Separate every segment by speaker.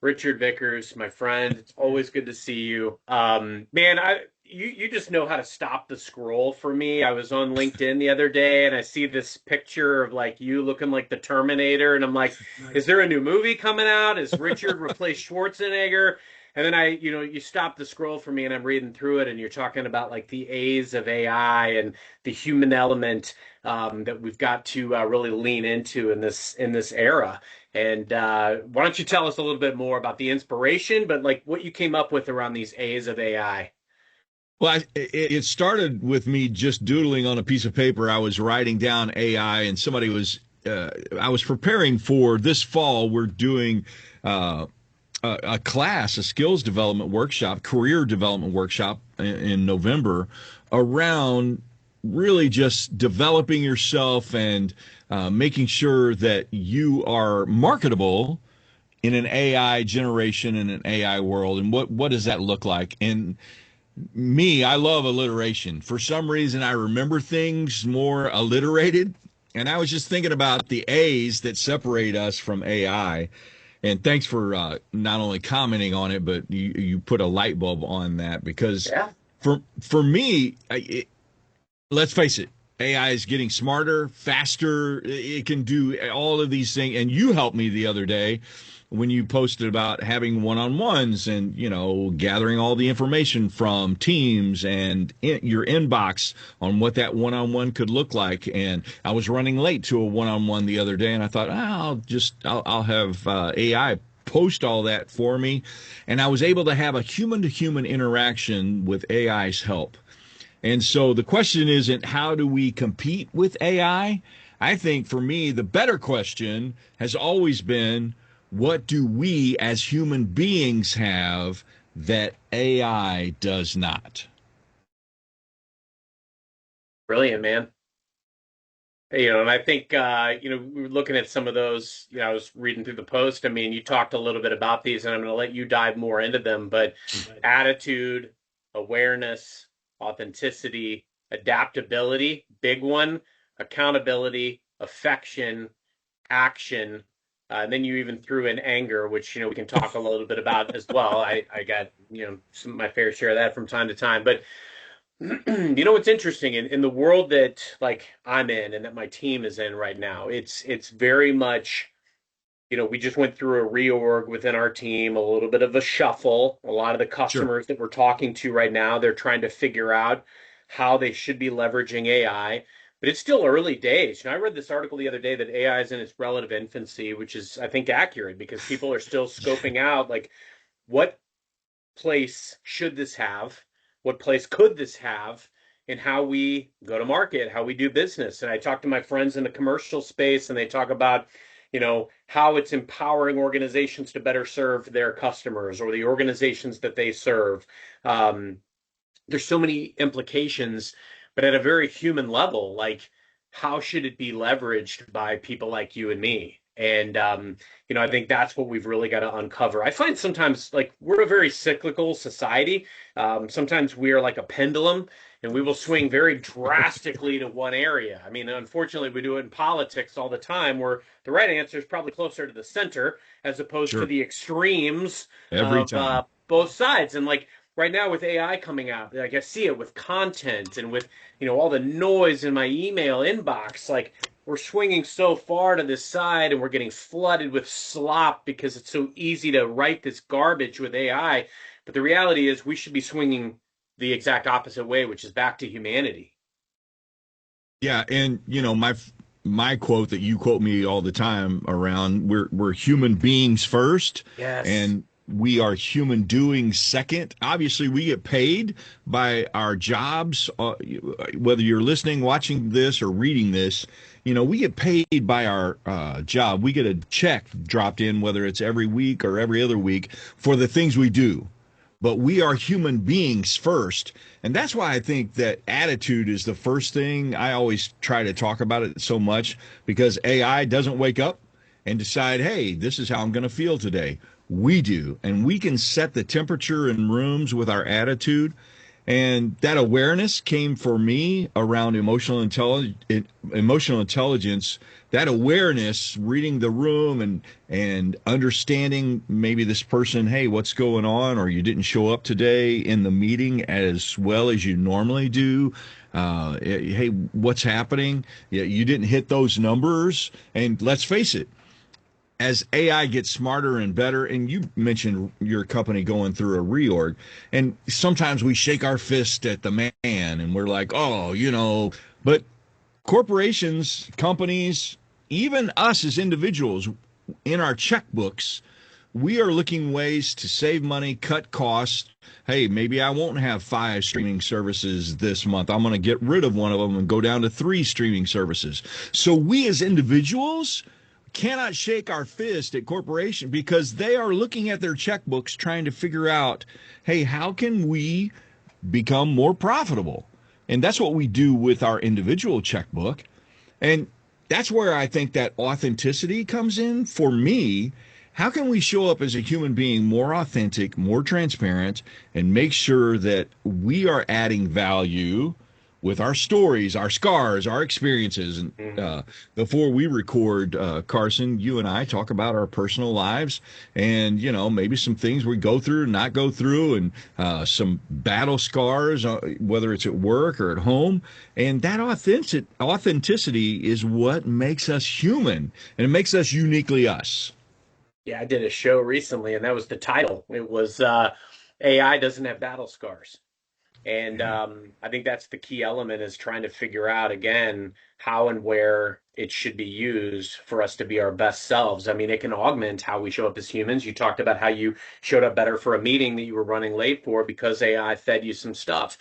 Speaker 1: Richard Vickers, my friend. It's always good to see you. Man, you just know how to stop the scroll for me. I was on LinkedIn the other day and I see this picture of like you looking like the Terminator, and I'm like, is there a new movie coming out? Is Richard replaced Schwarzenegger? And then you stop the scroll for me and I'm reading through it and you're talking about like the A's of AI and the human element that we've got to really lean into in this era. And why don't you tell us a little bit more about the inspiration, but like what you came up with around these A's of AI?
Speaker 2: Well, it started with me just doodling on a piece of paper. I was writing down AI, and I was preparing for this fall. We're doing uh, a class, a skills development workshop, career development workshop in November around really just developing yourself and making sure that you are marketable in an AI generation, in an AI world. And what does that look like? And I love alliteration. For some reason, I remember things more alliterated. And I was just thinking about the A's that separate us from AI. And thanks for not only commenting on it, but you put a light bulb on that because
Speaker 1: Yeah.
Speaker 2: for me, let's face it, AI is getting smarter, faster. It can do all of these things. And you helped me the other day when you posted about having one-on-ones and, gathering all the information from teams and your inbox on what that one-on-one could look like. And I was running late to a one-on-one the other day and I thought, I'll have AI post all that for me. And I was able to have a human-to-human interaction with AI's help. And so the question isn't how do we compete with AI? I think for me, the better question has always been what do we as human beings have that AI does not?
Speaker 1: Brilliant, man. And I think we were looking at some of those, I was reading through the post. I mean, you talked a little bit about these and I'm going to let you dive more into them, but attitude, awareness, authenticity, adaptability, big one, accountability, affection, action. And then you even threw in anger, which, we can talk a little bit about as well. I got, some of my fair share of that from time to time. But what's interesting in the world that like I'm in and that my team is in right now, it's very much, we just went through a reorg within our team, a little bit of a shuffle. A lot of the
Speaker 2: Sure.
Speaker 1: customers that we're talking to right now, they're trying to figure out how they should be leveraging AI. But it's still early days. I read this article the other day that AI is in its relative infancy, which is, I think, accurate because people are still scoping out like what place should this have? What place could this have? And how we go to market, how we do business. And I talk to my friends in the commercial space and they talk about, how it's empowering organizations to better serve their customers or the organizations that they serve. Um, there's so many implications, but at a very human level, like how should it be leveraged by people like you and me? And I think that's what we've really got to uncover. I find sometimes like we're a very cyclical society. Sometimes we are like a pendulum and we will swing very drastically to one area. I mean, unfortunately, we do it in politics all the time where the right answer is probably closer to the center as opposed to
Speaker 2: Sure.
Speaker 1: the extremes
Speaker 2: Every
Speaker 1: of
Speaker 2: time.
Speaker 1: both sides. And like right now with AI coming out, like I see it with content and with, all the noise in my email inbox, like we're swinging so far to this side and we're getting flooded with slop because it's so easy to write this garbage with AI. But the reality is we should be swinging the exact opposite way, which is back to humanity.
Speaker 2: Yeah, and my quote that you quote me all the time around we're human beings first
Speaker 1: Yes.
Speaker 2: and we are human doing second. Obviously, we get paid by our jobs, whether you're listening, watching this, or reading this. We get paid by our job. We get a check dropped in, whether it's every week or every other week, for the things we do. But we are human beings first. And that's why I think that attitude is the first thing. I always try to talk about it so much because AI doesn't wake up and decide, hey, this is how I'm going to feel today. We do. And we can set the temperature in rooms with our attitude. And that awareness came for me around emotional intelligence. That awareness, reading the room and understanding maybe this person, hey, what's going on? Or you didn't show up today in the meeting as well as you normally do. Hey, what's happening? Yeah, you didn't hit those numbers. And let's face it, as AI gets smarter and better, and you mentioned your company going through a reorg, and sometimes we shake our fist at the man and we're like, oh, but corporations, companies, even us as individuals in our checkbooks, we are looking ways to save money, cut costs. Hey, maybe I won't have 5 streaming services this month. I'm going to get rid of one of them and go down to 3 streaming services. So we as individuals cannot shake our fist at corporation because they are looking at their checkbooks trying to figure out, hey, how can we become more profitable? And that's what we do with our individual checkbook. And that's where I think that authenticity comes in for me. How can we show up as a human being more authentic, more transparent, and make sure that we are adding value with our stories, our scars, our experiences? And before we record, Carson, you and I talk about our personal lives and, maybe some things we go through, not go through, and some battle scars, whether it's at work or at home. And that authenticity is what makes us human, and it makes us uniquely us.
Speaker 1: Yeah, I did a show recently, and that was the title. It was AI doesn't have battle scars. And I think that's the key element is trying to figure out again how and where it should be used for us to be our best selves. I mean, it can augment how we show up as humans. You talked about how you showed up better for a meeting that you were running late for because AI fed you some stuff.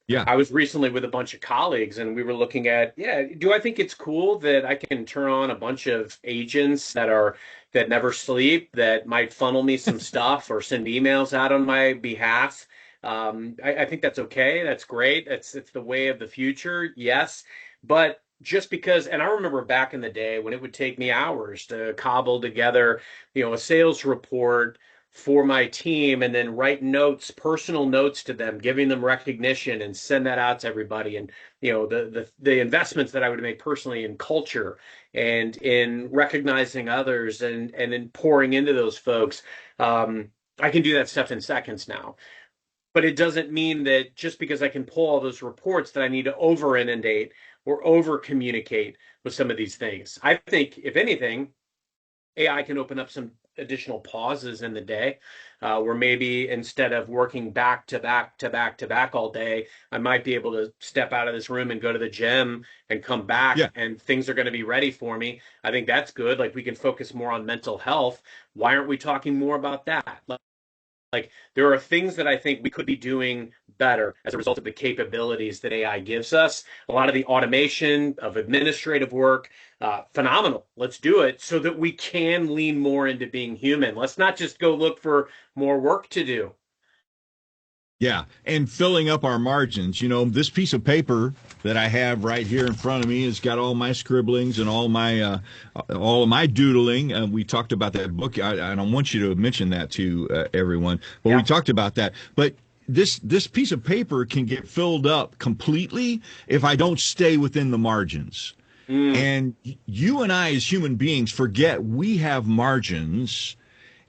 Speaker 2: Yeah.
Speaker 1: I was recently with a bunch of colleagues and we were looking at, yeah, do I think it's cool that I can turn on a bunch of agents that never sleep, that might funnel me some stuff or send emails out on my behalf? I think that's okay. That's great. It's the way of the future. Yes. But just because, and I remember back in the day when it would take me hours to cobble together, a sales report for my team and then write notes, personal notes to them, giving them recognition and send that out to everybody. And, the investments that I would make personally in culture and in recognizing others and in pouring into those folks. I can do that stuff in seconds now. But it doesn't mean that just because I can pull all those reports that I need to over inundate or over communicate with some of these things. I think, if anything, AI can open up some additional pauses in the day where maybe instead of working back to back to back to back all day, I might be able to step out of this room and go to the gym and come back
Speaker 2: Yeah.
Speaker 1: and things are going to be ready for me. I think that's good. Like we can focus more on mental health. Why aren't we talking more about that? Like there are things that I think we could be doing better as a result of the capabilities that AI gives us. A lot of the automation of administrative work, phenomenal. Let's do it so that we can lean more into being human. Let's not just go look for more work to do.
Speaker 2: Yeah, and filling up our margins. This piece of paper that I have right here in front of me has got all my scribblings and all of my doodling. We talked about that book. I don't want you to mention that to everyone, but we
Speaker 1: Yeah.
Speaker 2: talked about that. But this piece of paper can get filled up completely if I don't stay within the margins.
Speaker 1: Mm.
Speaker 2: And you and I, as human beings, forget we have margins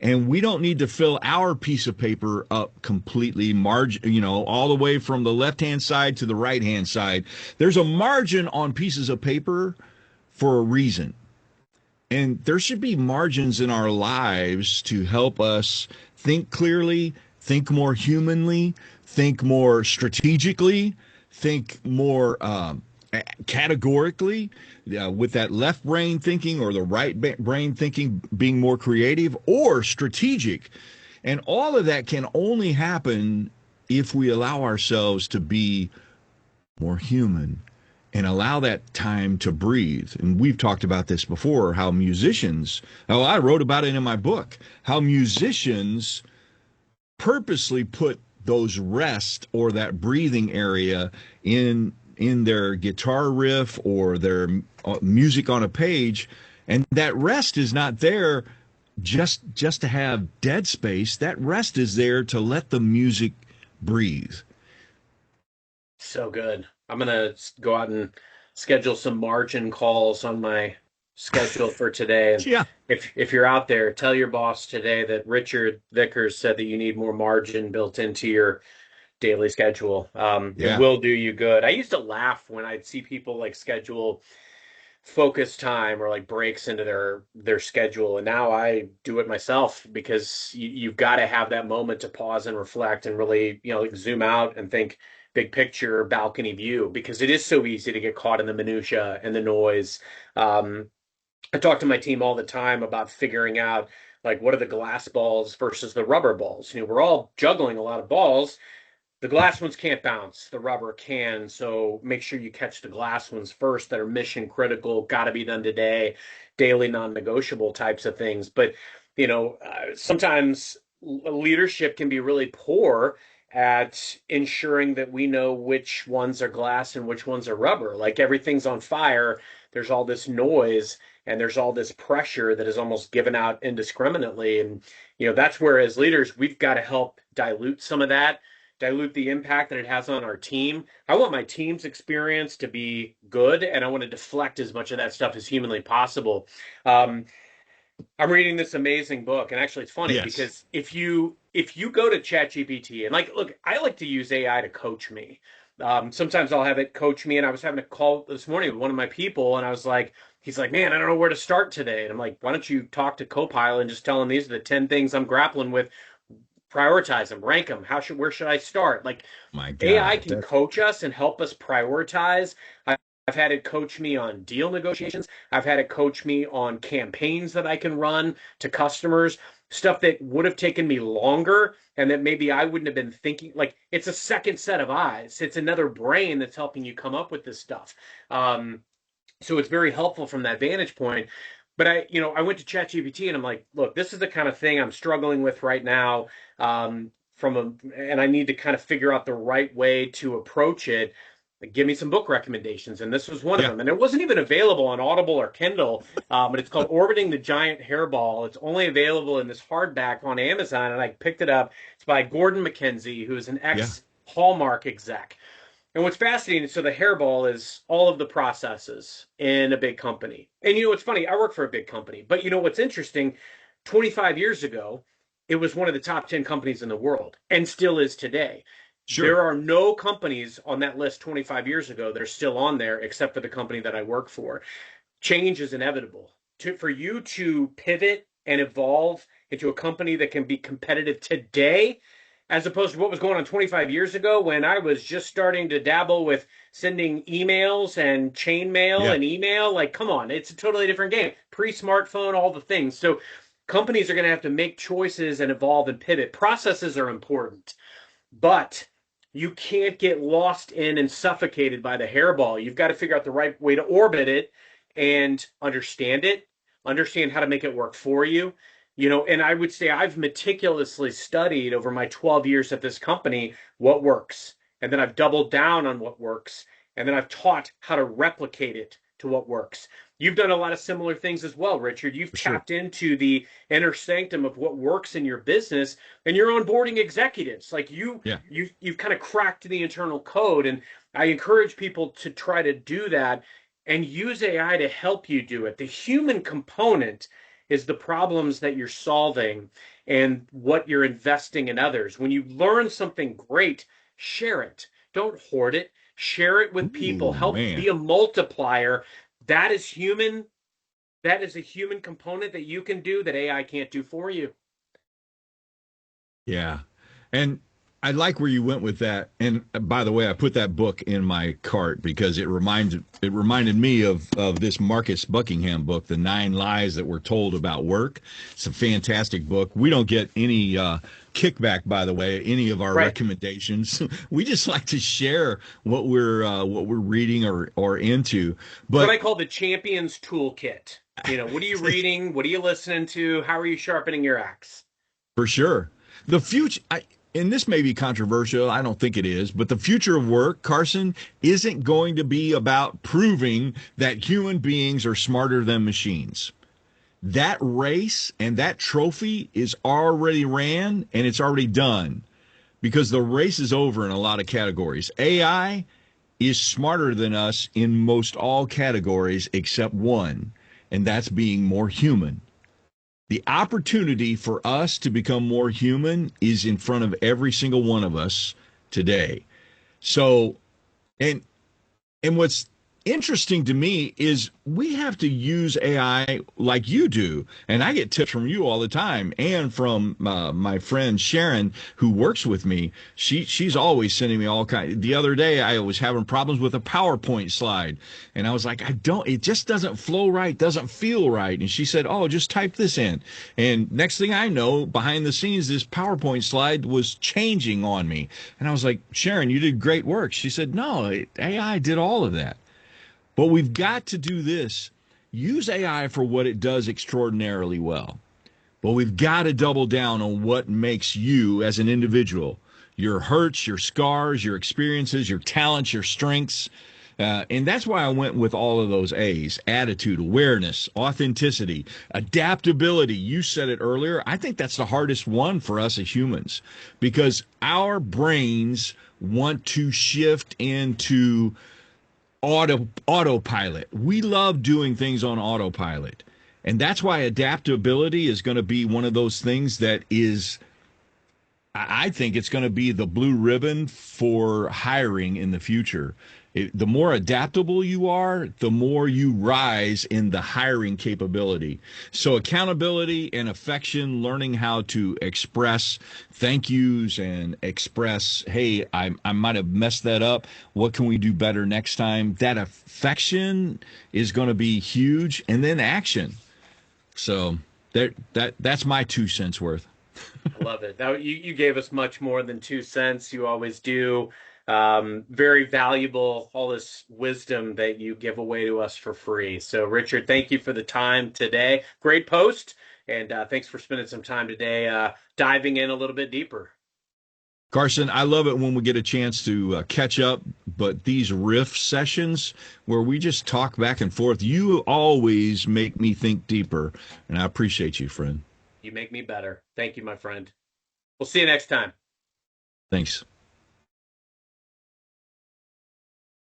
Speaker 2: and we don't need to fill our piece of paper up completely all the way from the left hand side to the right hand side. There's a margin on pieces of paper for a reason. And there should be margins in our lives to help us think clearly, think more humanly, think more strategically, think more categorically, with that left brain thinking or the right brain thinking being more creative or strategic. And all of that can only happen if we allow ourselves to be more human and allow that time to breathe. And we've talked about this before, how I wrote about it in my book, how musicians purposely put those rest or that breathing area in their guitar riff or their music on a page, and that rest is not there just to have dead space. That rest is there to let the music breathe.
Speaker 1: So good. I'm gonna go out and schedule some margin calls on my schedule for today. And
Speaker 2: Yeah.
Speaker 1: if you're out there, tell your boss today that Richard Vickers said that you need more margin built into your daily schedule. It
Speaker 2: Yeah.
Speaker 1: will do you good. I used to laugh when I'd see people like schedule focus time or like breaks into their schedule, and now I do it myself because you've got to have that moment to pause and reflect and really, like zoom out and think big picture balcony view, because it is so easy to get caught in the minutia and the noise. um, I talk to my team all the time about figuring out like what are the glass balls versus the rubber balls. We're all juggling a lot of balls. The glass ones can't bounce, the rubber can. So make sure you catch the glass ones first that are mission critical, got to be done today, daily non negotiable types of things. But, sometimes leadership can be really poor at ensuring that we know which ones are glass and which ones are rubber. Like everything's on fire, there's all this noise and there's all this pressure that is almost given out indiscriminately. And, that's where as leaders, we've got to help dilute some of that, dilute the impact that it has on our team. I want my team's experience to be good, and I want to deflect as much of that stuff as humanly possible. Um, I'm reading this amazing book, and actually, it's funny
Speaker 2: Yes.
Speaker 1: because if you go to ChatGPT and like, look, I like to use AI to coach me. Sometimes I'll have it coach me, and I was having a call this morning with one of my people, and I was like, he's like, man, I don't know where to start today, and I'm like, why don't you talk to Copilot and just tell him these are the 10 things I'm grappling with, prioritize them, rank them. Where should I start? Like
Speaker 2: My
Speaker 1: AI
Speaker 2: God.
Speaker 1: can coach us and help us prioritize. I've had it coach me on deal negotiations. I've had it coach me on campaigns that I can run to customers, stuff that would have taken me longer and that maybe I wouldn't have been thinking. Like it's a second set of eyes. It's another brain that's helping you come up with this stuff. So it's very helpful from that vantage point. But I went to ChatGPT and I'm like, look, this is the kind of thing I'm struggling with right now. And I need to kind of figure out the right way to approach it. Give me some book recommendations, and this was one of
Speaker 2: Yeah.
Speaker 1: them. And it wasn't even available on Audible or Kindle, but it's called Orbiting the Giant Hairball. It's only available in this hardback on Amazon, and I picked it up. It's by Gordon MacKenzie, who is an
Speaker 2: Yeah.
Speaker 1: ex Hallmark exec. And what's fascinating, so the hairball is all of the processes in a big company. And what's funny, I work for a big company, but what's interesting, 25 years ago, it was one of the top 10 companies in the world and still is today.
Speaker 2: Sure.
Speaker 1: There are no companies on that list 25 years ago that are still on there except for the company that I work for. Change is inevitable. For you to pivot and evolve into a company that can be competitive today, as opposed to what was going on 25 years ago when I was just starting to dabble with sending emails and chain mail
Speaker 2: Yeah.
Speaker 1: and email. Like, come on, it's a totally different game. Pre smartphone, all the things. So companies are going to have to make choices and evolve and pivot. Processes are important, but you can't get lost in and suffocated by the hairball. You've got to figure out the right way to orbit it, understand how to make it work for you. And I would say I've meticulously studied over my 12 years at this company what works. And then I've doubled down on what works. And then I've taught how to replicate it to what works. You've done a lot of similar things as well, Richard. You've
Speaker 2: For sure.
Speaker 1: tapped into the inner sanctum of what works in your business, and you're onboarding executives. Like
Speaker 2: Yeah.
Speaker 1: you've kind of cracked the internal code. And I encourage people to try to do that and use AI to help you do it. The human component is the problems that you're solving and what you're investing in others. When you learn something great, share it. Don't hoard it. Share it with people.
Speaker 2: Ooh,
Speaker 1: Help
Speaker 2: man.
Speaker 1: be a multiplier. That is human. That is a human component that you can do that AI can't do for you.
Speaker 2: Yeah. And I like where you went with that. And by the way, I put that book in my cart because it reminded me of this Marcus Buckingham book, The Nine Lies That Were Told About Work. It's a fantastic book. We don't get any kickback, by the way, any of our
Speaker 1: Right.
Speaker 2: recommendations. We just like to share what we're reading or into.
Speaker 1: It's what
Speaker 2: But
Speaker 1: I call the champion's toolkit. What are you reading? What are you listening to? How are you sharpening your axe?
Speaker 2: for sure. The future, and this may be controversial, I don't think it is, but the future of work, Carson, isn't going to be about proving that human beings are smarter than machines. That race and that trophy is already ran and it's already done. because the race is over in a lot of categories. AI is smarter than us in most all categories except one, and that's being more human. The opportunity for us to become more human is in front of every single one of us today. So, and what's interesting to me is we have to use AI like you do. And I get tips from you all the time and from my friend Sharon, who works with me. She's always sending me all kinds. The other day, I was having problems with a PowerPoint slide. And I was like, it just doesn't flow right, doesn't feel right. And she said, oh, just type this in. And next thing I know, behind the scenes, this PowerPoint slide was changing on me. And I was like, Sharon, you did great work. She said, no, AI did all of that. But we've got to do this. Use AI for what it does extraordinarily well. But we've got to double down on what makes you as an individual, your hurts, your scars, your experiences, your talents, your strengths. And that's why I went with all of those A's: attitude, awareness, authenticity, adaptability. You said it earlier. I think that's the hardest one for us as humans because our brains want to shift into autopilot. We love doing things on autopilot. And that's why adaptability is going to be one of those things that is, I think it's going to be the blue ribbon for hiring in the future. The more adaptable you are, the more you rise in the hiring capability. So accountability and affection, learning how to express thank yous and express, hey, I might have messed that up. What can we do better next time? That affection is going to be huge. And then action. So that's my 2 cents worth.
Speaker 1: I love it. Now, you gave us much more than 2 cents. You always do. Very valuable, all this wisdom that you give away to us for free. So, Richard, thank you for the time today. Great post. And thanks for spending some time today diving in a little bit deeper.
Speaker 2: Carson, I love it when we get a chance to catch up, but these riff sessions where we just talk back and forth, you always make me think deeper, and I appreciate you, friend.
Speaker 1: You make me better. Thank you, my friend. We'll see you next time.
Speaker 2: Thanks.